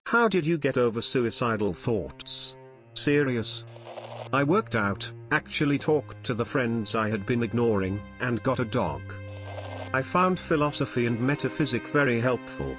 How did you get over suicidal thoughts? Serious? I worked out, actually talked to the friends I had been ignoring, and got a dog. I found philosophy and metaphysic very helpful.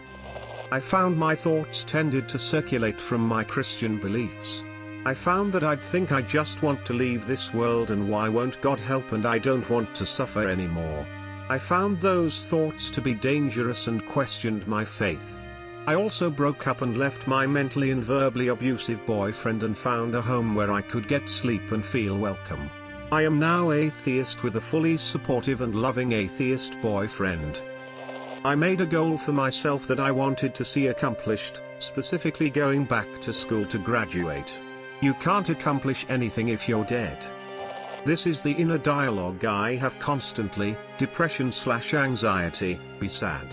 I found my thoughts tended to circulate from my Christian beliefs. I found that I'd think I just want to leave this world and why won't God help and I don't want to suffer anymore. I found those thoughts to be dangerous and questioned my faith. I also broke up and left my mentally and verbally abusive boyfriend and found a home where I could get sleep and feel welcome. I am now atheist with a fully supportive and loving atheist boyfriend. I made a goal for myself that I wanted to see accomplished, specifically going back to school to graduate. You can't accomplish anything if you're dead. This is the inner dialogue I have constantly: depression/anxiety, be sad.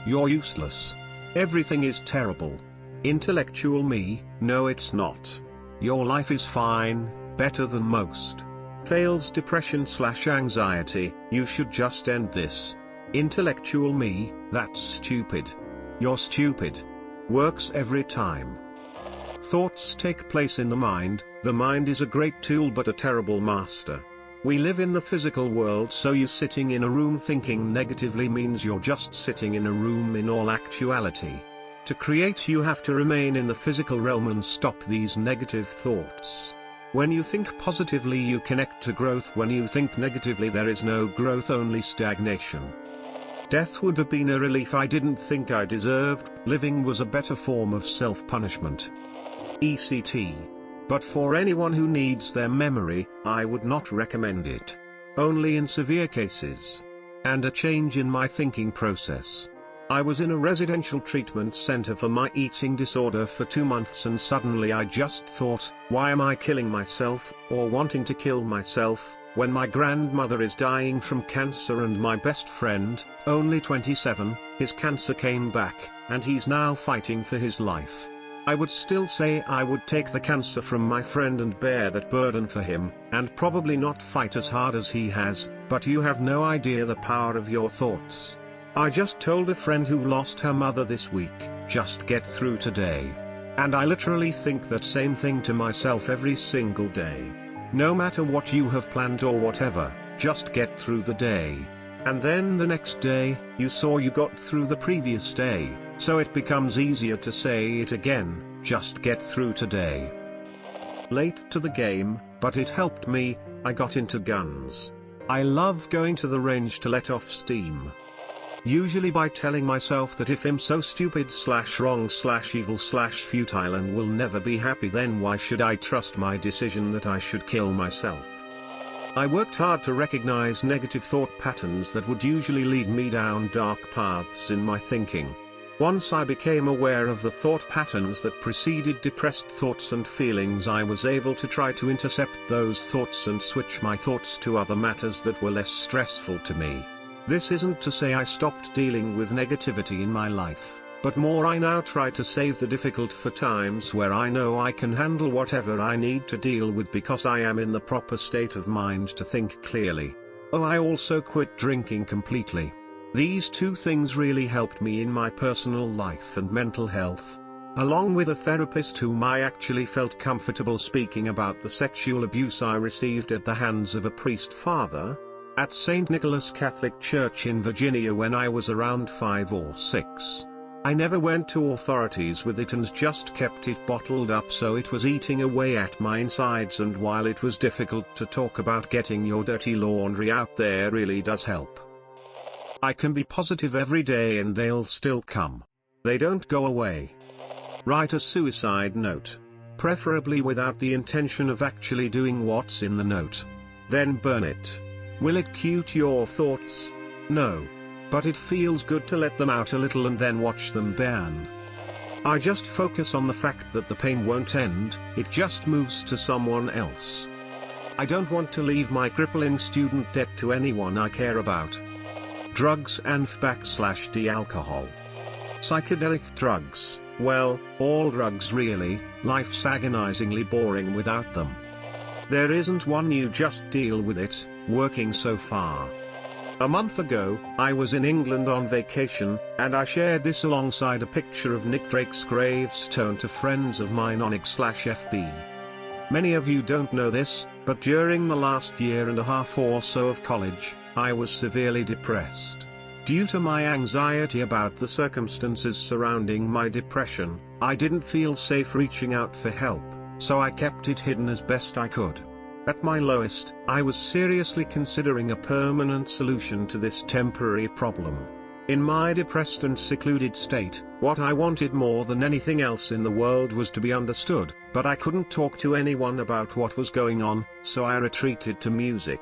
You're useless. Everything is terrible. Intellectual me, no it's not. Your life is fine, better than most. Fails depression/anxiety, you should just end this. Intellectual me, that's stupid. You're stupid. Works every time. Thoughts take place in the mind is a great tool but a terrible master. We live in the physical world, so you sitting in a room thinking negatively means you're just sitting in a room in all actuality. To create you have to remain in the physical realm and stop these negative thoughts. When you think positively you connect to growth, when you think negatively there is no growth, only stagnation. Death would have been a relief I didn't think I deserved, living was a better form of self-punishment. ECT. But for anyone who needs their memory, I would not recommend it. Only in severe cases. And a change in my thinking process. I was in a residential treatment center for my eating disorder for 2 months and suddenly I just thought, why am I killing myself, or wanting to kill myself, when my grandmother is dying from cancer and my best friend, only 27, his cancer came back, and he's now fighting for his life. I would still say I would take the cancer from my friend and bear that burden for him, and probably not fight as hard as he has, but you have no idea the power of your thoughts. I just told a friend who lost her mother this week, just get through today. And I literally think that same thing to myself every single day. No matter what you have planned or whatever, just get through the day. And then the next day, you saw you got through the previous day, so it becomes easier to say it again, just get through today. Late to the game, but it helped me, I got into guns. I love going to the range to let off steam. Usually by telling myself that if I'm so stupid/wrong/evil/futile and will never be happy, then why should I trust my decision that I should kill myself? I worked hard to recognize negative thought patterns that would usually lead me down dark paths in my thinking. Once I became aware of the thought patterns that preceded depressed thoughts and feelings, I was able to try to intercept those thoughts and switch my thoughts to other matters that were less stressful to me. This isn't to say I stopped dealing with negativity in my life, but more I now try to save the difficult for times where I know I can handle whatever I need to deal with because I am in the proper state of mind to think clearly. Oh, I also quit drinking completely. These two things really helped me in my personal life and mental health. Along with a therapist whom I actually felt comfortable speaking about the sexual abuse I received at the hands of a priest father at St. Nicholas Catholic Church in Virginia when I was around 5 or 6. I never went to authorities with it and just kept it bottled up, so it was eating away at my insides, and while it was difficult to talk about, getting your dirty laundry out there really does help. I can be positive every day and they'll still come. They don't go away. Write a suicide note. Preferably without the intention of actually doing what's in the note. Then burn it. Will it cute your thoughts? No. But it feels good to let them out a little and then watch them burn. I just focus on the fact that the pain won't end, it just moves to someone else. I don't want to leave my crippling student debt to anyone I care about. Drugs and /d alcohol. Psychedelic drugs, well, all drugs really, life's agonizingly boring without them. There isn't one, you just deal with it, working so far. A month ago, I was in England on vacation, and I shared this alongside a picture of Nick Drake's gravestone to friends of mine on X/FB. Many of you don't know this, but during the last year and a half or so of college, I was severely depressed. Due to my anxiety about the circumstances surrounding my depression, I didn't feel safe reaching out for help, so I kept it hidden as best I could. At my lowest, I was seriously considering a permanent solution to this temporary problem. In my depressed and secluded state, what I wanted more than anything else in the world was to be understood, but I couldn't talk to anyone about what was going on, so I retreated to music.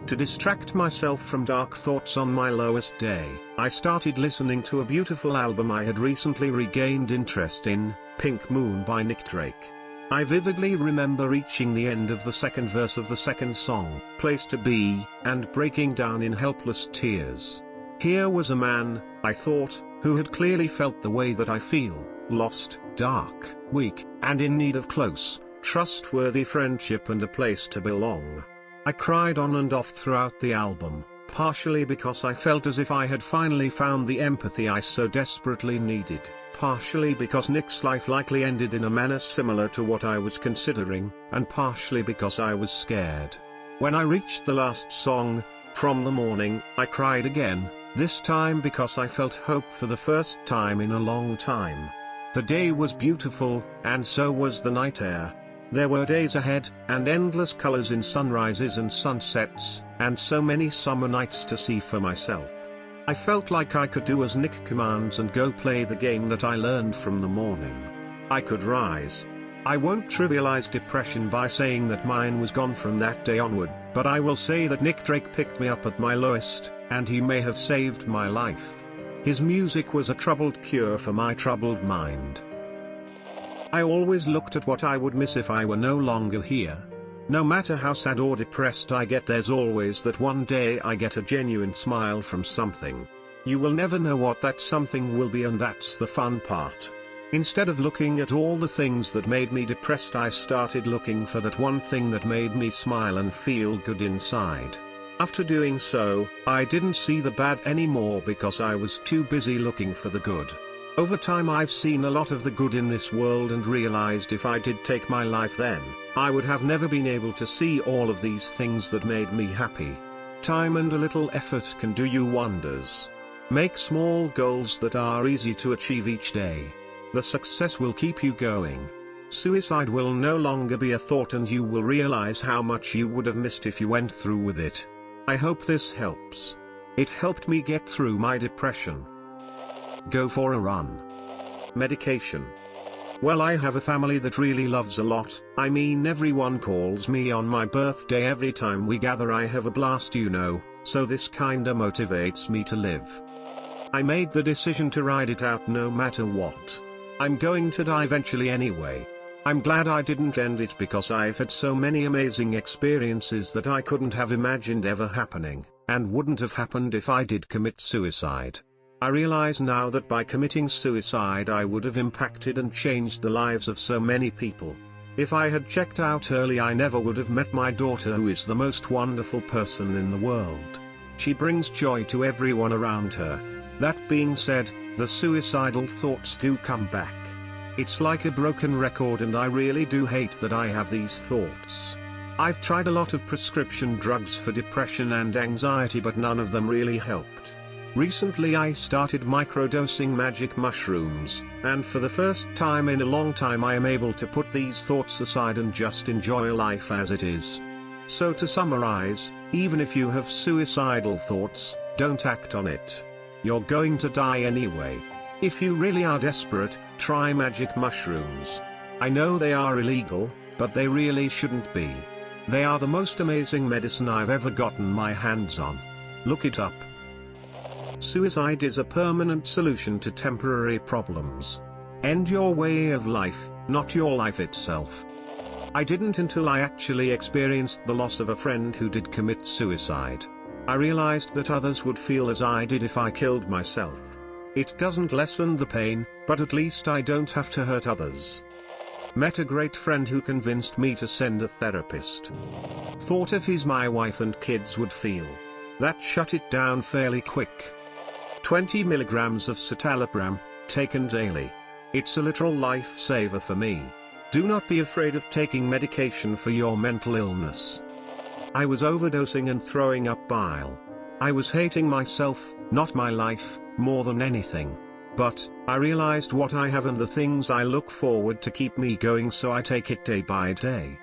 To distract myself from dark thoughts on my lowest day, I started listening to a beautiful album I had recently regained interest in, Pink Moon by Nick Drake. I vividly remember reaching the end of the second verse of the second song, Place to Be, and breaking down in helpless tears. Here was a man, I thought, who had clearly felt the way that I feel, lost, dark, weak, and in need of close, trustworthy friendship and a place to belong. I cried on and off throughout the album, partially because I felt as if I had finally found the empathy I so desperately needed, partially because Nick's life likely ended in a manner similar to what I was considering, and partially because I was scared. When I reached the last song, From the Morning, I cried again, this time because I felt hope for the first time in a long time. The day was beautiful, and so was the night air. There were days ahead, and endless colors in sunrises and sunsets, and so many summer nights to see for myself. I felt like I could do as Nick commands and go play the game that I learned from the morning. I could rise. I won't trivialize depression by saying that mine was gone from that day onward, but I will say that Nick Drake picked me up at my lowest, and he may have saved my life. His music was a troubled cure for my troubled mind. I always looked at what I would miss if I were no longer here. No matter how sad or depressed I get, there's always that one day I get a genuine smile from something. You will never know what that something will be, and that's the fun part. Instead of looking at all the things that made me depressed, I started looking for that one thing that made me smile and feel good inside. After doing so, I didn't see the bad anymore because I was too busy looking for the good. Over time I've seen a lot of the good in this world and realized if I did take my life then, I would have never been able to see all of these things that made me happy. Time and a little effort can do you wonders. Make small goals that are easy to achieve each day. The success will keep you going. Suicide will no longer be a thought, and you will realize how much you would have missed if you went through with it. I hope this helps. It helped me get through my depression. Go for a run. Medication. Well, I have a family that really loves a lot. I mean, everyone calls me on my birthday. Every time we gather I have a blast, you know, so this kinda motivates me to live. I made the decision to ride it out no matter what. I'm going to die eventually anyway. I'm glad I didn't end it because I've had so many amazing experiences that I couldn't have imagined ever happening, and wouldn't have happened if I did commit suicide. I realize now that by committing suicide I would have impacted and changed the lives of so many people. If I had checked out early, I never would have met my daughter, who is the most wonderful person in the world. She brings joy to everyone around her. That being said, the suicidal thoughts do come back. It's like a broken record, and I really do hate that I have these thoughts. I've tried a lot of prescription drugs for depression and anxiety, but none of them really helped. Recently I started microdosing magic mushrooms, and for the first time in a long time I am able to put these thoughts aside and just enjoy life as it is. So to summarize, even if you have suicidal thoughts, don't act on it. You're going to die anyway. If you really are desperate, try magic mushrooms. I know they are illegal, but they really shouldn't be. They are the most amazing medicine I've ever gotten my hands on. Look it up. Suicide is a permanent solution to temporary problems. End your way of life, not your life itself. I didn't until I actually experienced the loss of a friend who did commit suicide. I realized that others would feel as I did if I killed myself. It doesn't lessen the pain, but at least I don't have to hurt others. Met a great friend who convinced me to send a therapist. Thought if my wife and kids would feel. That shut it down fairly quick. 20 milligrams of citalopram, taken daily. It's a literal lifesaver for me. Do not be afraid of taking medication for your mental illness. I was overdosing and throwing up bile. I was hating myself, not my life, more than anything. But, I realized what I have and the things I look forward to keep me going, so I take it day by day.